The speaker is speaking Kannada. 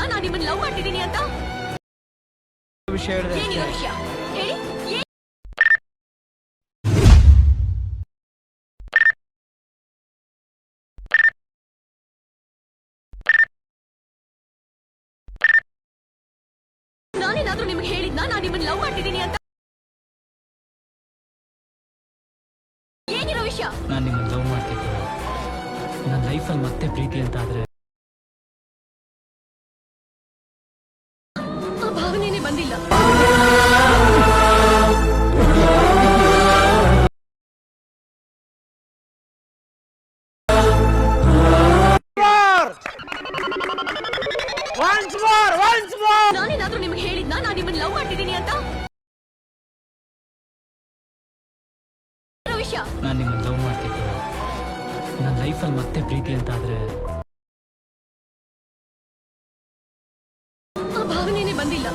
ಹೇಳಿದ್ನಾ ನಾನು ನಿಮ್ಮನ್ನ ಲವ್ ಮಾಡ್ತಿದ್ದೀನಿ ಅಂತ? ವಿಷಯ ಹೇಳಿದೆ ಏನಿರೋ ವಿಷಯ ಹೇಳಿ. ನಾನೇನಾದ್ರೂ ನಿಮ್ಗೆ ಹೇಳಿದ್ನಾ ನಾನು ನಿಮ್ಮನ್ನ ಲವ್ ಮಾಡ್ತಿದ್ದೀನಿ ಅಂತ? ಏನಿರೋ ವಿಷಯ? ನಾನು ನಿಮ್ಮನ್ನ ಲವ್ ಮಾಡ್ತಿದ್ದೆ. ನನ್ನ ಲೈಫಲ್ಲಿ ಮತ್ತೆ ಪ್ರೀತಿ ಅಂತ ಆದ್ರೆ ಆ ಭಾವನೆನೇ ಬಂದಿಲ್ಲ. ನಾನೇನಾದ್ರೂ ನಿಮ್ಗೆ ಹೇಳಿದ್ನಾ ನಾನು ನಿಮ್ಮನ್ನ ಲವ್ ಮಾಡ್ತಿದ್ದೀನಿ ಅಂತ? ವಿಷಯ? ನಾನು ನಿಮ್ಮನ್ನ ಲವ್ ಮಾಡ್ತಿದ್ದೆ. ನನ್ನ ಲೈಫಲ್ಲಿ ಮತ್ತೆ ಪ್ರೀತಿ ಅಂತ ಆದ್ರೆ ಆ ಭಾವನೆನೇ ಬಂದಿಲ್ಲ.